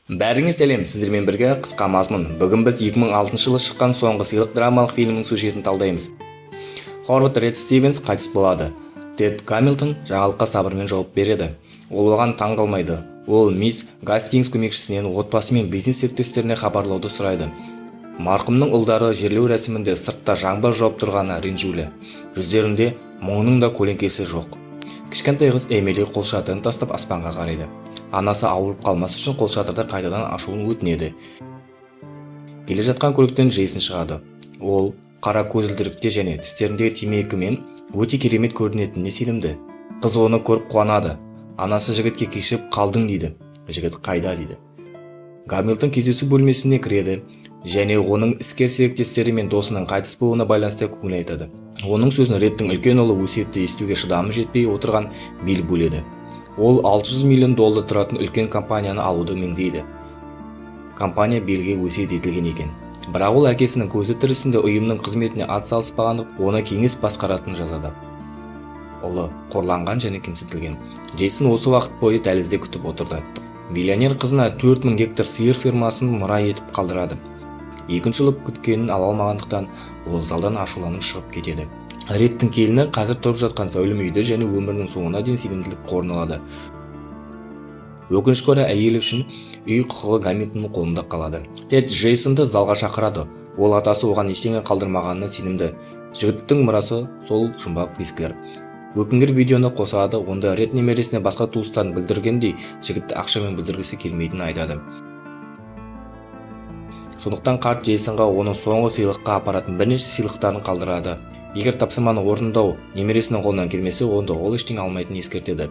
Бәріңе сәлем, сіздермен бірге қысқа мазмұн. Бүгін біз 2006 жылы шыққан соңғы сыйлық драмалық фильмнің сюжетін талдаймыз. Хорват Ред Стивенс қайтыс болады. Тед Гамильтон жаңалыққа сабырмен жауап береді. Ол оған таң қалмайды. Ол мисс Гастингс көмекшісінен отбасы мен бизнес серіктестеріне хабарлауды сұрайды. Марқұмның ұлдары жерлеу рәсімінде сыртта жаңбыр жауып тұрғаны ренжулі. Жүздерінде мұңның да көлеңкесі жоқ. Кішкентай қыз Эмили қолшатырын тастап аспанға қарайды. Анасы ауырып қалмас үшін қолшатырды қайтадан ашуын өтінеді. Келе жатқан көліктен Джейсон шығады. Ол қара көзілдірікте және тістеріндегі темекімен өте керемет көрінетініне сенімді. Қыз оны көріп қуанады. Анасы жігітке кешіп қалдың дейді. Жігіт қайда дейді. Гамильтон кездесу бөлмесіне кіреді және оның іскер серіктестері мен досының қайтыс болуына байланысты көңіл айтады. Оның сөзін Редтің үлкен ұлы өсиетті естуге шыдамы жетпей отырған Билл бөледі. Ол $600 миллион тұратын үлкен компанияны алуды меңзейді. Компания Биллге өсиет етілген екен. Бірақ ол әкесінің көзі тірісінде ұйымның қызметіне атсалыспағаны оны кеңес басқаратынын жазады. Ұлы қорланған және кемсітілген. Джейсон осы уақыт бойы дәлізде күтіп отырды. Миллионер қызына 4000 гектар сиыр фермасын мұра етіп қалдырады. Екінші жылы күткенін ала алмағандықтан ол залдан ашуланып шығып кетеді. Реттің келіні қазір тұрып жатқан зәулім үйді және өмірінің соңына дейін сенімділік қорын алады. Өкінішке орай әйелі үшін үй құқығы Гамильтонның қолында қалады. Тед Джейсонды залға шақырады. Ол атасы оған ештеңе қалдырмағанына сенімді. Жігіттің мұрасы сол жұмбақ дискілер. Өкінгір видеоны қосады, онда Ред немересіне басқа туыстарын білдіргендей жігітті ақшамен білдіргісі келмейтінін айтады. Сондықтан қарт Джейсонға оның соңғы сыйлыққа апаратын бірнеше сыйлықтарын қалдырады. Егер тапсырманы орындау немересінің қолынан келмесе, онда ол ештеңе алмайтынын ескертеді.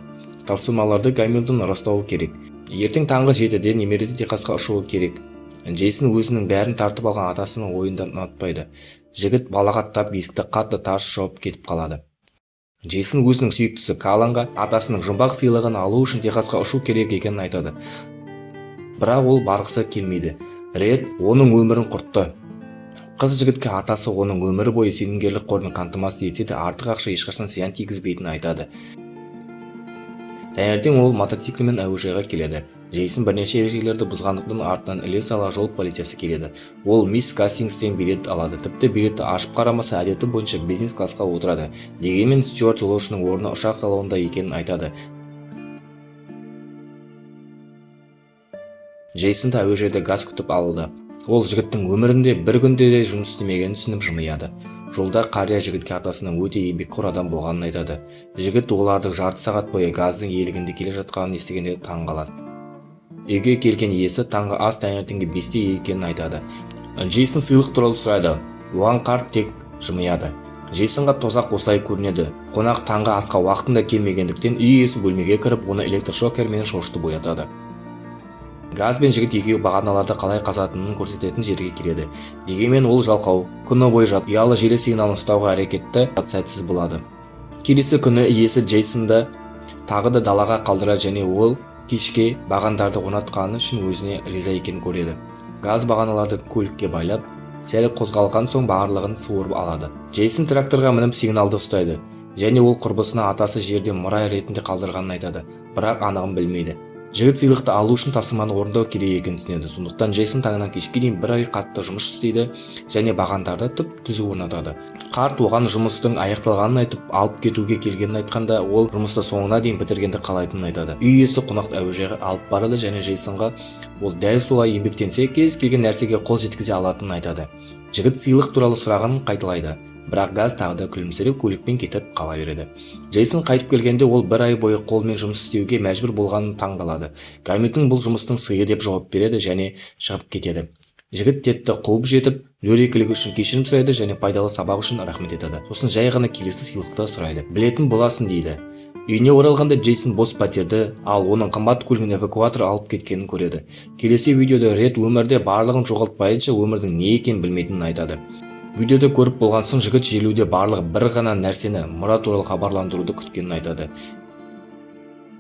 Тапсырмаларды Гамильтон растауы керек. Ертең таңғы 7-де немересі Техасқа ұшуы керек. Джейсон өзінің бәрін тартып алған атасының ойындарын ұнатпайды. Жігіт балағаттап есікті қатты тарс жауып кетіп қалады. Джейсон өзінің сүйіктісі Каланға атасының жұмбақ сыйлығын алу үшін Техасқа ұшу керек екенін айтады. Бірақ ол барғысы келмейді. Ред оның өмірін құртты. Қыз жігітке атасы оның өмірі бойы сенімгерлік қорын қамтамасыз етсе де артық ақша ешқашан зиян тигізбейтінін айтады. Таңертең ол мотоциклмен әуежайға келеді. Джейсон бірнеше ережелерді бұзғандықтан артынан іле сала жол полициясы келеді. Ол мисс Гастингстен билет алады. Тіпті билетті ашып қарамаса әдеті бойынша бизнес классқа отырады. Дегенмен стюарт жолаушының орны ұшақ салонында екенін айтады. Джейсонды әуежайда газ күтіп алды. Ол жігіттің өмірінде бір күнде де жұмыс істемегенін түсініп жымияды. Жолда қария жігітке атасының өте еңбекқор адам болғанын айтады. Жігіт олардың жарты сағат бойы газдың иелігінде келе жатқанын естігенде таң қалады. Үйге келген иесі таңғы ас таңертеңгі 5-те екенін айтады. Джейсон сыйлық туралы сұрайды. Оған қарт тек жымияды. Джейсонға тозақ осылай көрінеді. Қонақ таңғы асқа уақытында келмегендіктен үй иесі бөлмеге кіріп, оны электрошокермен шошытып оятады. Газ бен жігіт екеуі бағаналарды қалай қазатынын көрсететін жерге келеді. Дегенмен ол жалқау, күні бойы жатып, ұялы желі сигналын ұстауға әрекетті сәтсіз болады. Келесі күні иесі Джейсонды тағы да далаға қалдырады және ол кешке бағандарды орнатқаны үшін өзіне риза екенін көреді. Газ бағаналарды көлікке байлап, сәл қозғалған соң барлығын суырып алады. Джейсон тракторға мініп сигналды ұстайды және ол құрбысына атасы жерде мұра ретінде қалдырғанын айтады, бірақ анығын білмейді. Жігіт сыйлықты алу үшін тапсырманы орындау керек екенін түсінеді. Сондықтан Джейсон таңнан кешке дейін бір ай қатты жұмыс істейді және бағандарды түп-түзу орнатады. Қарт оған жұмыстың аяқталғанын айтып, алып кетуге келгенін айтқанда, ол жұмысты соңына дейін бітіргенді қалайтынын айтады. Үй иесі қонақты әуежайға алып барады және Джейсонға ол дәл солай еңбектенсе кез келген нәрсеге қол жеткізе алатынын айтады. Жігіт сыйлық туралы сұрағанын қайталайды. Бірақ газ тағы да күлімсіреп көлікпен кетіп қала береді. Джейсон қайтып келгенде ол бір ай бойы қолмен жұмыс істеуге мәжбүр болғанын таң қалады. Гамильтон бұл жұмыстың сыйы деп жауап береді және шығып кетеді. Жігіт Тедті қуып жетіп, дөрекілігі үшін кешірім сұрайды және пайдалы сабақ үшін рахмет етеді. Сосын жай ғана келесі сыйлықты сұрайды. Білетін боласын дейді. Үйіне оралғанда Джейсон бос пәтерді, ал оның қымбат көлігін эвакуатор алып кеткенін көреді. Келесі видеода Ред өмірде барлығын жоғалтпайынша өмірдің не екенін білмейтінін айтады. Видеода көріп болған соң жігіт желуде барлығы бір ғана нәрсені мұра туралы хабарландыруды күткенін айтады.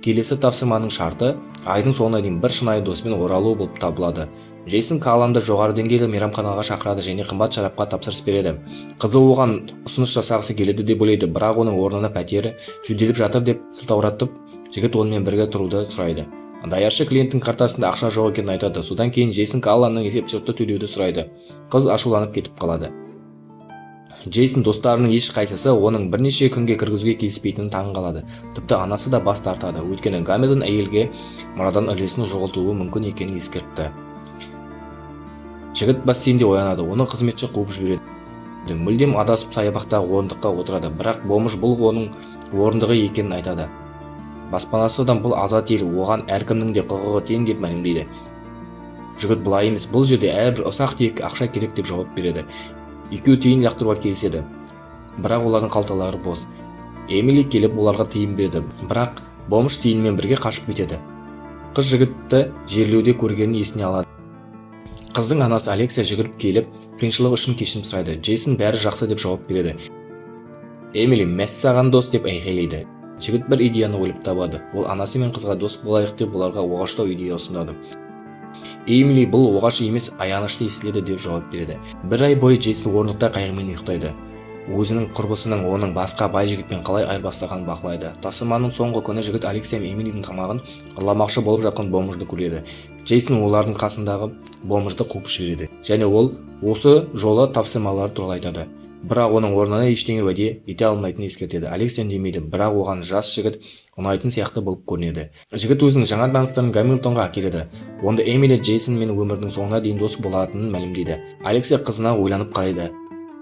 Келесі тапсырманың шарты айдың соңына дейін бір шынайы досымен оралу болып табылады. Джейсон Каланды жоғары деңгейлі мейрамханаға шақырады және қымбат шарапқа тапсырыс береді. Қызы оған ұсыныс жасағысы келеді деп ойлайды, бірақ оның орнына пәтері жөнделіп жатыр деп сылтауратып, жігіт онымен бірге тұруды сұрайды. Даяршы клиенттің картасында ақша жоқ екенін айтады. Содан кейін Джейсон Алланның есепшотты төлеуді сұрайды. Қыз ашуланып кетіп қалады. Джейсон достарының ешқайсысы оның бірнеше күнге кіргізуге келіспейтінін таң қалады. Тіпті анасы да бас тартады. Өйткені Гамильтон әйелге мұрадан үлесін жоғалтуы мүмкін екенін ескертті. Жігіт бассейнде оянады. Оны қызметші қуып жібереді. Мүлдем адасып саябақтағы орындыққа отырады. Бірақ бомж бұл оның орындығы екенін айтады. Баспанасыдан бұл азат ел, оған әркімнің де құқығы тең деп мәлімдейді. Жігіт бұлай емес, бұл жерде әрбір ұсақ-түйек ақша керек деп жауап береді. Екеуі тиын лақтыруға келіседі. Бірақ олардың қалталары бос. Эмили келіп оларға тиын береді. Бірақ бомж тиынмен бірге қашып кетеді. Қыз жігітті жерлеуде көргенін есіне алады. Қыздың анасы Алексия жүгіріп келіп, қиыншылық үшін кешірім сұрайды. Джейсон бәрі жақсы деп жауап береді. Эмили мәссаған дос деп айқайлайды. Жігіт бір идеяны ойлап табады. Ол анасы мен қызға дос болайық деп оларға оғаштау идея ұсынады. Эмили бұл оғаш емес, аянышты естіледі деп жауап береді. Бір ай бойы Джейсон орындықта қайғымен ұйықтайды. Өзінің құрбысының оның басқа бай жігітпен қалай айырбастағанын бақылайды. Тасыманың соңғы күні жігіт Алексия мен Эмилидің тамағын ұрламақшы болып жатқан бомжды көреді. Джейсон олардың қасындағы бомжды қуып жібереді. Және ол осы жолы тапсырмалары туралы айтады. Бірақ оның орнына ештеңе уәде ете алмайтынын ескертеді. Алексия үндемейді, бірақ оған жас жігіт ұнайтын сияқты болып көрінеді. Жігіт өзінің жаңа таныстарын Гамильтонға әкеледі. Онда Эмили Джейсон мен өмірдің соңына дейін дос болатынын мәлімдейді. Алексия қызына ойланып қарайды.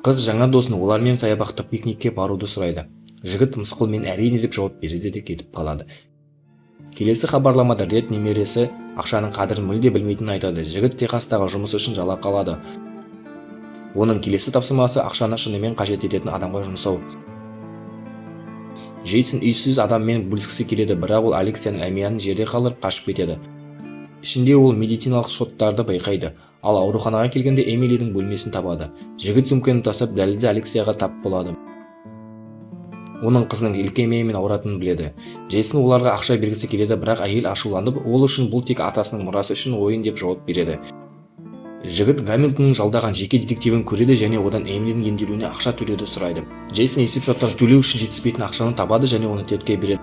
Қыз жаңа досын олармен саябақта пикникке баруды сұрайды. Жігіт мысқылмен әрине деп жауап береді де кетіп қалады. Келесі хабарламада Ред немересі ақшаның қадірін мүлде білмейтінін айтады. Жігіт Техастағы жұмысы үшін жалақы алады. Оның келесі тапсырмасы ақшаны шынымен қажет ететін адамға жұмсау. Джейсон үйсіз адаммен бөліскісі келеді, бірақ ол Алексияның әмиянын жерде қалдырып қашып кетеді. Ішінде ол медициналық шоттарды байқайды, ал ауруханаға келгенде Эмилидің бөлмесін табады. Жігіт сөмкені тастап дәлізде Алексияға тап болады. Оның қызының лейкемиямен ауыратынын біледі. Джейсон оларға ақша бергісі келеді, бірақ әйел ашуланып, ол үшін бұл тек атасының мұрасы үшін ойын деп жауап береді. Жігіт Гамильтонның жалдаған жеке детективін көреді және одан Эмилидің емделуіне ақша төлеуді сұрайды. Джейсон есепшоттарды төлеу үшін жетіспейтін ақшаны табады және оны Тедке береді.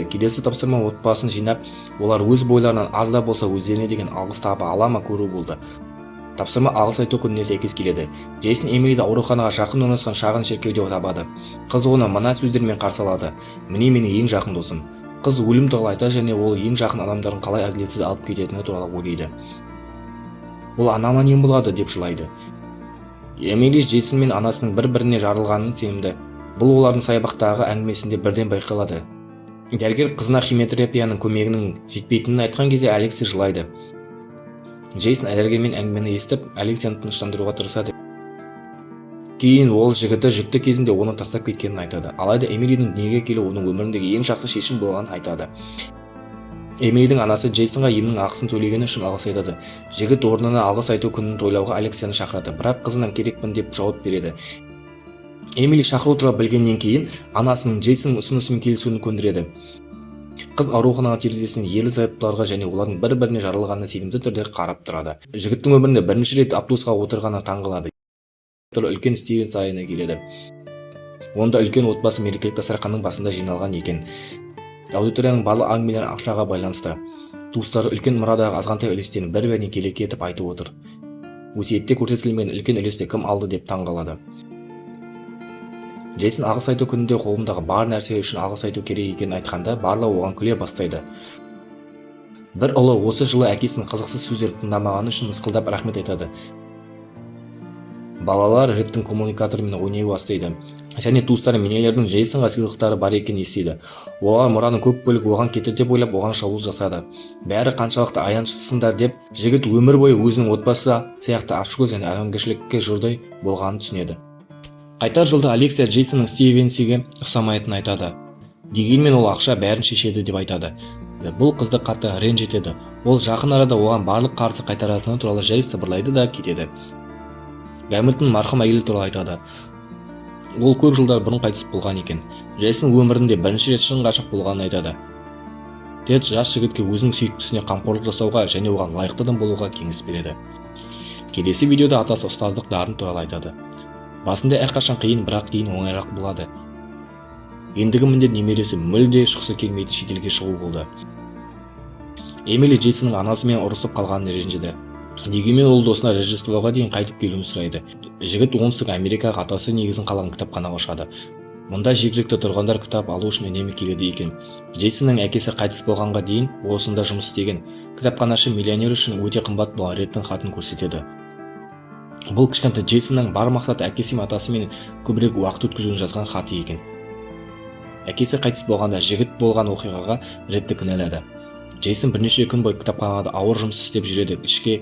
Келесі тапсырма отбасын жинап, олар өз бойларынан аз да болса өздеріне деген алғыс таба ала ма көру болды. Тапсырма алғыс айту күніне сәйкес келеді. Джейсон Эмилиді ауруханаға жақын орналасқан шағын шіркеуде табады. Қыз оны мына сөздермен қарсы алады. Міне менің ең жақын досым. Қыз өлім туралы айтады және ол ең жақын адамдарын қалай әділетсіз алып кететіні туралы ойлайды. Ол анама не болады деп жылайды. Эмили Джейсон мен анасының бір-біріне жарылғанын сенімді. Бұл олардың саябақтағы әңгімесінде бірден байқалады. Дәрігер қызына химиотерапияның көмегінің жетпейтінін айтқан кезде Алексия жылайды. Джейсон дәрігермен әңгімені естіп, Алексияны тыныштандыруға тырысады. Кейін ол жігіті жүкті кезінде оны тастап кеткенін айтады. Алайда Эмилидің дүниеге келуі оның өміріндегі ең жақсы шешім болғанын айтады. Эмилидің анасы Джейсонға емнің ақысын төлегені үшін алғыс айтады. Жігіт орнына алғыс айту күнін тойлауға Алексияны шақырады, бірақ қызынан керекпін деп жауап береді. Эмили шақыру туралы білгеннен кейін анасының Джейсонның ұсынысымен келісуін көндіреді. Қыз ауруханаға терезесінен ерлі-зайыптыларға және олардың бір-біріне жарылғанына сенімді түрде қарап тұрады. Жігіттің өмірінде бірінші рет автобусқа отырғанына таң қалады. Үлкен Стивен сарайына келеді. Онда үлкен отбасы мерекелік дастарханның басында жиналған екен. Аудиторияның барлық әңгімелері ақшаға байланысты. Туыстары үлкен мұрадағы азғантай үлестен бір-біріне келеке етіп айтып отыр. Өсиетте көрсетілмеген үлкен үлесті кім алды деп таң қалады. Джейсон алғыс айту күнінде қолындағы бар нәрсе үшін алғыс айту керек екенін айтқанда, барлығы оған күле бастайды. Бір ұлы осы жылы әкесінің қызықсыз сөздерін тыңдамағаны үшін мысқылдап рахмет айтады. Балалар Редтің коммуникаторымен ойнай бастайды. Және туыстары менелердің Джейсонға сыйлықтары бар екенін естиді. Олар мұраның көп бөлігі оған кетті деп ойлап, оған шабуыл жасады. Бәрі қаншалықты аяныштысыңдар деп, жігіт өмір бойы өзінің отбасы сияқты ашкөз және адамгершілікке жұрдай болғанын түсінеді. Қайтар жылда Алексия Джейсонның Стивенсиге ұқсамайтынын айтады. Дегенмен ол ақша бәрін шешеді деп айтады. Бұл қызды қатты ренжітеді. Ол жақын арада оған барлық қарызы қайтаратыны туралы жай сыбырлайды да кетеді. Гамильтон марқұм әйелі туралы айтады. Ол көп жылдар бұрын қайтыс болған екен. Джейсон өмірінде бірінші рет шын ғашық болғанын айтады. Тед жас жігітке өзінің сүйіктісіне қамқорлық жасауға және оған лайықты адам болуға кеңес береді. Келесі видеода атасы ұстаздық дарын туралы айтады. Басында әрқашан қиын, бірақ кейін оңайырақ болады. Ендігі міндет немересі мүлде шықсы келмейтін шетелге шығу болды. Эмили Джейсонның анасымен ұрысып қалғанын ренжіді. Дегенмен ол досына Рождествоға дейін қайтып келуін сұрайды. Жігіт оңтүстік Америкаға атасы негізін қалаған кітапханаға ұшады. Мұнда жергілікті тұрғындар кітап алу үшін үнемі келеді екен. Джейсонның әкесі қайтыс болғанға дейін осында жұмыс істеген кітапханашы миллионер үшін өте қымбат болған Редтің хатын көрсетеді. Бұл кішкентай Джейсонның бар мақсаты әкесі мен атасымен көбірек уақыт өткізуін жазған хаты екен. Әкесі қайтыс болғанда жігіт болған оқиғаға Редті кінәлады. Джейсон бірнеше күн бойы кітапханада ауыр жұмыс істеп жүреді. Ішке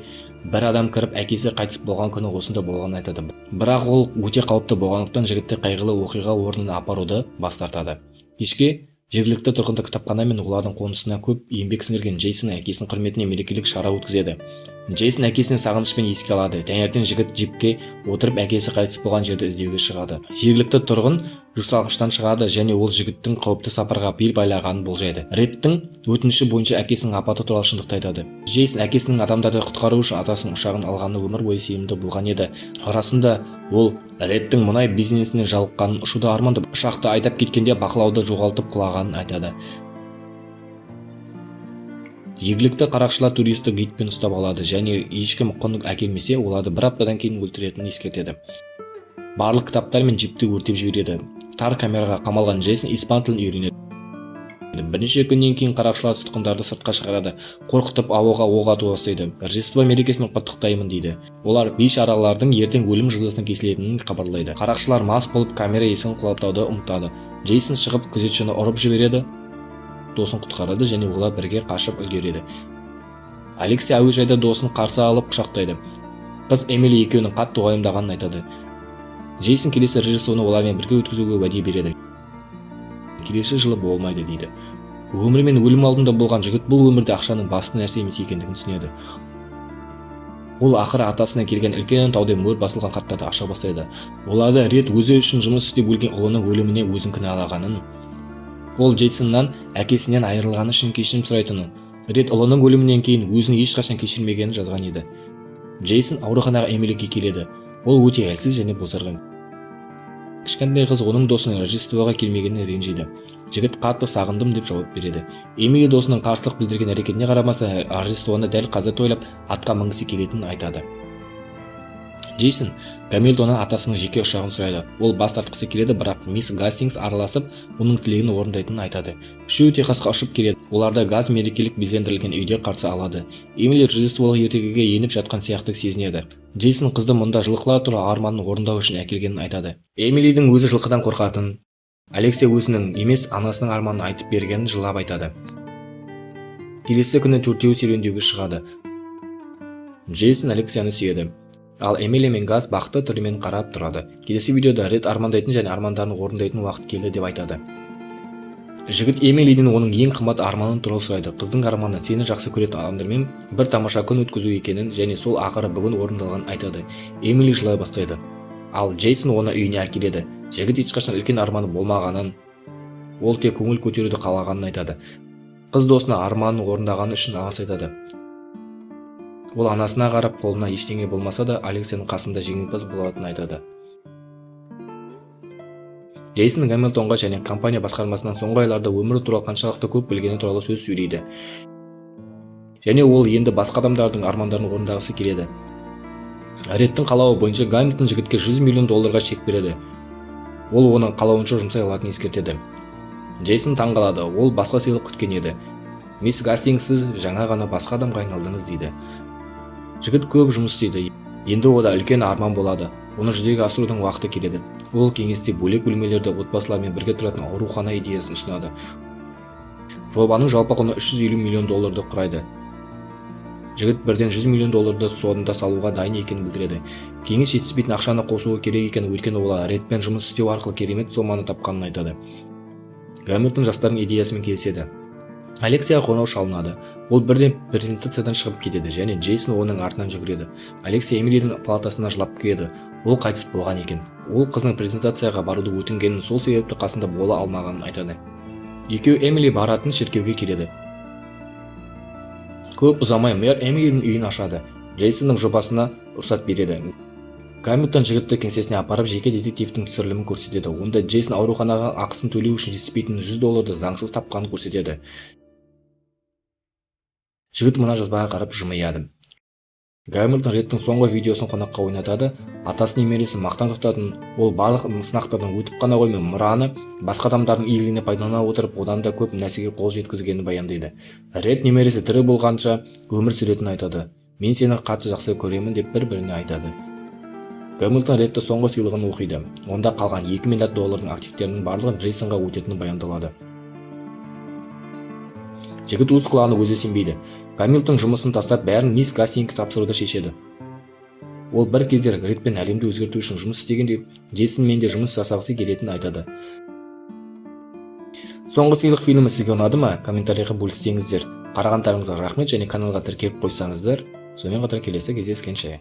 бір адам кіріп, әкесі қайтыс болған күні осында болғанын айтады. Бірақ ол өте қауіпті болғандықтан жігітті қайғылы оқиға орнына апаруды бас тартады. Кешке жергілікті тұрғынды кітапхана мен олардың қонысына көп еңбек сіңірген Джейсон әкесінің құрметіне мерекелік шара өткізеді. Джейсон әкесінің сағынышпен еске алады. Таңертең жігіт джипке отырып әкесі қайтыс болған жерді іздеуге шығады. Жергілікті тұрғын жұртшылықтан шығады және ол жігіттің қауіпті сапарға бел байлағанын болжайды. Редтің өтініші бойынша әкесінің апаты туралы шындықты айтады. Джейсон әкесінің адамдарды құтқару үшін атасының ұшағын алғаны өмір бойы сенімді болған еді. Арасында ол Редтің мұнай бизнесінен жалыққанын, ұшуды армандап, ұшақты айдап кеткенде бақылауды жоғалтып құлағанын айтады. Жергілікті қарақшылар туристті гидпен ұстап алады және ешкім құн әкелмесе, оларды бір аптадан кейін өлтіретінін ескертеді. Барлық кітаптар мен джипті өртеп жібереді. Тар камераға қамалған Джейсон испан тілін үйренеді. Бірнеше күннен кейін қарақшылар тұтқындарды сыртқа шығарады, қорқытып ауаға оқ атуға бастайды. Рождество мерекесімен құттықтаймын дейді. Олар бейшаралардың ертең өлім жазасына кесілетінін хабарлайды. Қарақшылар мас болып камера есігін құлаптауды ұмытады. Джейсон шығып күзетшіні ұрып жібереді, досын құтқарады және олар бірге қашып үлгереді. Алексей әуежайда досын қарсы алып құшақтайды. Қыз Эмили екеуінің қатты уайымдағанын айтады. Джейсон келесі Рождествоны олармен бірге өткізуге уәде береді. Келесі жылы болмайды дейді. Өмір мен өлім алдында болған жігіт бұл өмірде ақшаның басты нәрсе емес екендігін түсінеді. Ол ақыры атасынан келген үлкен тауден мөр басылған хаттарды аша бастайды. Оларда Ред өзі үшін жұмыс істеп өлген ұлының өліміне өзін кінәлағанын, ол Джейсоннан әкесінен айырылғаны үшін кешірім сұрайтынын, Ред ұлының өлімінен кейін өзін ешқашан кешірмегенін жазған еді. Джейсон ауруханаға Эмилиге келеді. Ол өте әлсіз және бозарған. Кішкентай қыз оның досының Рождествоға келмегеніне ренжиді. Жігіт қатты сағындым деп жауап береді. Эмили досының қарсылық білдірген әрекетіне қарамастан Рождествоны дәл қазір тойлап атқа мінгісі келетінін айтады. Джейсон Гамильтоннан атасының жеке ұшағын сұрайды. Ол бас тартқысы келеді, бірақ мисс Гастингс араласып, оның тілегін орындайтынын айтады. Үшеуі Техасқа ұшып келеді. Оларды газ мерекелік безендірілген үйде қарсы алады. Эмили Рождестволық ертегіге еніп жатқан сияқты сезінеді. Джейсон қызды мұнда жылқылар туралы арманын орындау үшін әкелгенін айтады. Эмилидің өзі жылқыдан қорқатынын, Алексей өзінің емес анасының арманын айтып бергенін жылап айтады. Келесі күні төртеуі серуендеуге шығады. Джейсон Алексияны сүйеді. Ал Эмили мен Газ бақытты түрімен қарап тұрады. Келесі видеода Ред армандайтын және армандарын орындайтын уақыт келді деп айтады. Жігіт Эмилиден оның ең қымбат арманын туралы сұрайды. Қыздың арманы сені жақсы көретін адамдармен бір тамаша күн өткізу екенін және сол ақыры бүгін орындалғанын айтады. Эмили жылай бастайды. Ал Джейсон оны үйіне әкеледі. Жігіт ешқашан үлкен арманы болмағанын, ол тек көңіл көтеруді қалағанын айтады. Қыз досына арманын орындағаны үшін алғыс айтады. Ол анасына қарап, қолына ештеңе болмаса да Алексейдің қасында жеңімпаз болатынын айтады. Джейсон Гамильтонға және компания басқармасынан соңғы айларда өмірі туралы қаншалықты көп білгені туралы сөз сөйлейді. Және ол енді басқа адамдардың армандарын орындағысы келеді. Редтің қалауы бойынша Гамильтон жігітке $100 миллион шек береді. Ол оның қалауынша жұмсай алатынын ескертеді. Джейсон таңғалады, ол басқа сыйлық күткен еді. Мисс Гастингс, сіз жаңа ғана басқа адамға айналдыңыз дейді. Жігіт көп жұмыс істейді. Енді ода үлкен арман болады. Оны жүзеге асырудың уақыты келеді. Ол кеңесте бөлек бөлмелерде отбасылармен бірге тұратын аурухана идеясын ұсынады. Жобаның жалпы құны $350 миллион құрайды. Жігіт бірден $100 миллион сонда салуға дайын екенін білдіреді. Кеңес жетіспейтін ақшаны қосуы керек екенін, өйткені олар Редпен жұмыс істеу арқылы керемет соманы тапқанын айтады. Гамильтон жастардың идеясымен келіседі. Алексейға қоңырау шалынады. Ол бірден презентациядан шығып кетеді және Джейсон оның артынан жүгіреді. Алексей Эмилидің палатасына жылап кіреді. Ол қайтыс болған екен. Ол қызының презентацияға баруды өтінгенін, сол себепті қасында бола алмағанын айтады. Екеуі Эмили баратын шіркеуге келеді. Көп ұзамай мэр Эмилидің үйін ашады. Джейсонның жобасына рұқсат береді. Гамильтон жігітті кеңсесіне апарып жеке детективтің түсірілімін көрсетеді. Онда Джейсон ауруханаға ақысын төлеу үшін жетіспейтін $100 заңсыз тапқанын көрсетеді. Жігіт мына жазбаға қарап жымияды. Гамильтон Редтің соңғы видеосын қонаққа ойнатады. Атасы немересі мақтан тұтатын, ол барлық сынақтардан өтіп қана қоймай, мұраны басқа адамдардың игілігіне пайдалана отырып, одан да көп нәрсеге қол жеткізгенін баяндайды. Ред немересі тірі болғанша өмір сүретінін айтады. Мен сені қатты жақсы көремін деп бір-біріне айтады. Гамильтон Редті соңғы сыйлығын оқиды. Онда қалған $2 миллиард активтерінің барлығын Джейсонға өтетіні баяндалады. Жігіт өз құлағына өзі сенбейді. Гамильтон жұмысын тастап бәрін мисс Гастингске тапсыруды шешеді. Ол бір кездер Редпен әлемді өзгерту үшін жұмыс істегенде, Джейсонмен де жұмыс жасағысы келетінін айтады. Соңғы сыйлық фильмі сізге ұнады ма? Комментарийға бөліссеңіздер. Қарағандарыңызға рахмет және каналға тіркеліп қойсаңыздар. Сонымен қатар келесі кездескенше.